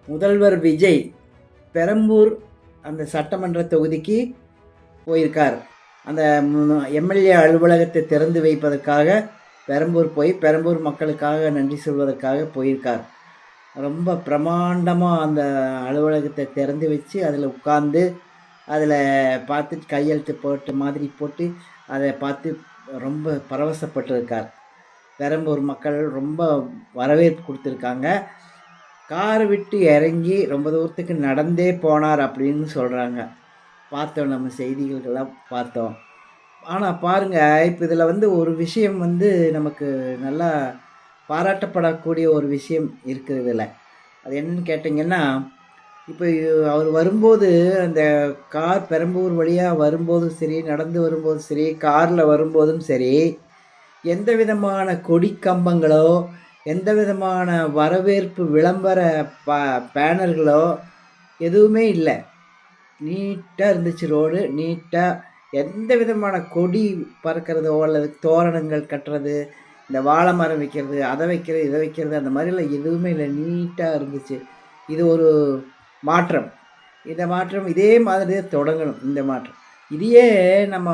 முதல்வர் விஜய் பெரம்பூர் அந்த சட்டமன்ற தொகுதிக்கு போயிருக்கார். அந்த எம்எல்ஏ அலுவலகத்தை திறந்து வைப்பதற்காக பெரம்பூர் போய் பெரம்பூர் மக்களுக்காக நன்றி சொல்வதற்காக போயிருக்கார். ரொம்ப பிரமாண்டமாக அந்த அலுவலகத்தை திறந்து வச்சு அதில் உட்கார்ந்து அதில் பார்த்து கையெழுத்து போட்டு மாதிரி போட்டு அதை பார்த்து ரொம்ப பரவசப்பட்டிருக்கார். பெரம்பூர் மக்கள் ரொம்ப வரவேற்பு கொடுத்துருக்காங்க. காரை விட்டு இறங்கி ரொம்ப தூரத்துக்கு நடந்தே போனார் அப்படின்னு சொல்கிறாங்க. பார்த்தோம், நம்ம செய்திகளுக்கெல்லாம் பார்த்தோம். ஆனால் பாருங்கள், இப்போ இதில் ஒரு விஷயம் நமக்கு நல்லா பாராட்டப்படக்கூடிய ஒரு விஷயம் இருக்குது இதில். அது என்னன்னு கேட்டிங்கன்னா, இப்போ அவர் வரும்போது அந்த கார் பெரம்பூர் வழியாக வரும்போதும் சரி, நடந்து வரும்போதும் சரி, காரில் வரும்போதும் சரி, எந்த விதமான கொடி கம்பங்களோ, எந்த விதமான வரவேற்பு விளம்பர பேனர்களோ எதுவுமே இல்லை. நீட்டாக இருந்துச்சு ரோடு. நீட்டாக எந்த விதமான கொடி பறக்கிறதோ அல்லது தோரணங்கள் கட்டுறது, இந்த வாழை மரம் வைக்கிறது, அதை வைக்கிறது, இதை வைக்கிறது, அந்த மாதிரிலாம் எதுவுமே இல்லை. நீட்டாக இருந்துச்சு. இது ஒரு மாற்றம். இந்த மாற்றம் இதே மாதிரி தொடங்கணும். இந்த மாற்றம் இதையே நம்ம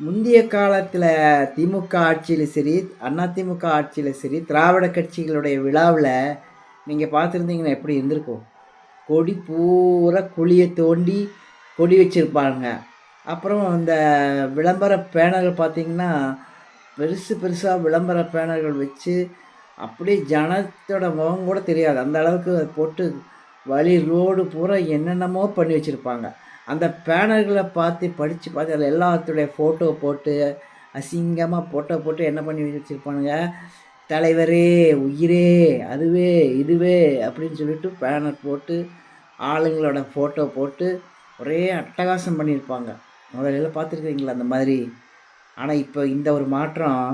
முந்தைய காலத்தில் திமுக ஆட்சியில் சரி, அதிமுக ஆட்சியில் சரி, திராவிட கட்சிகளுடைய விழாவில் நீங்கள் பார்த்துருந்தீங்கன்னா எப்படி இருந்திருக்கும்? கொடி பூரா குழியை தோண்டி கொடி வச்சுருப்பாங்க. அப்புறம் இந்த விளம்பர பேனர்கள் பார்த்திங்கன்னா பெருசு பெருசாக விளம்பர பேனர்கள் வச்சு அப்படியே ஜனத்தோட முகம் கூட தெரியாது, அந்த அளவுக்கு அதை போட்டு வழி ரோடு பூரா என்னென்னமோ பண்ணி வச்சுருப்பாங்க. அந்த பேனர்களை படித்து பார்த்து அதில் எல்லாத்துடைய ஃபோட்டோ போட்டு அசிங்கமாக ஃபோட்டோ போட்டு என்ன பண்ணி வச்சுருப்பானுங்க, தலைவரே, உயிரே, அதுவே இதுவே அப்படின்னு சொல்லிட்டு பேனர் போட்டு ஆளுங்களோட ஃபோட்டோ போட்டு ஒரே அட்டகாசம் பண்ணியிருப்பாங்க. முதல்ல பார்த்துருக்கீங்களா அந்த மாதிரி? ஆனால் இப்போ இந்த ஒரு மாற்றம்,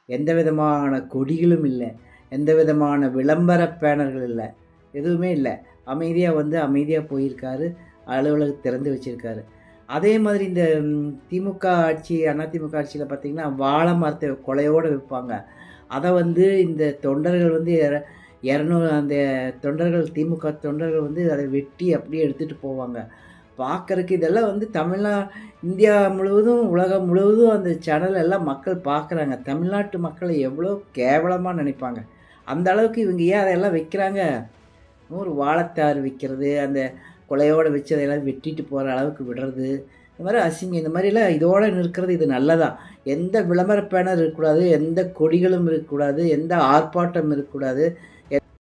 எந்த விதமான கொடிகளும் இல்லை, எந்த விதமான விளம்பர பேனர்கள் இல்லை, எதுவுமே இல்லை. அமைதியாக போயிருக்காரு. அலுவலகம் திறந்து வச்சுருக்காரு. அதே மாதிரி இந்த திமுக ஆட்சி, அதிமுக ஆட்சியில் பார்த்திங்கன்னா வாழை மரத்தை கொலையோடு வைப்பாங்க. அதை இந்த தொண்டர்கள் 200 அந்த தொண்டர்கள், திமுக தொண்டர்கள் அதை வெட்டி அப்படியே எடுத்துகிட்டு போவாங்க. பார்க்குறக்கு இதெல்லாம் இந்தியா முழுவதும், உலகம் முழுவதும் அந்த சேனல் எல்லாம் மக்கள் பார்க்குறாங்க. தமிழ்நாட்டு மக்களை எவ்வளோ கேவலமாக நினைப்பாங்க. அந்த அளவுக்கு இவங்க ஏன் அதையெல்லாம் வைக்கிறாங்க? ஒரு வாழைத்தார் வைக்கிறது, அந்த கொலையோடு வச்சு அதையெல்லாம் வெட்டிட்டு போகிற அளவுக்கு விடுறது, இந்த மாதிரி அசிங்கம். இந்த மாதிரிலாம் இதோடு நிற்கிறது இது நல்லதான். எந்த விளம்பர பேனர் இருக்கக்கூடாது, எந்த கொடிகளும் இருக்கக்கூடாது, எந்த ஆர்ப்பாட்டம் இருக்கக்கூடாது.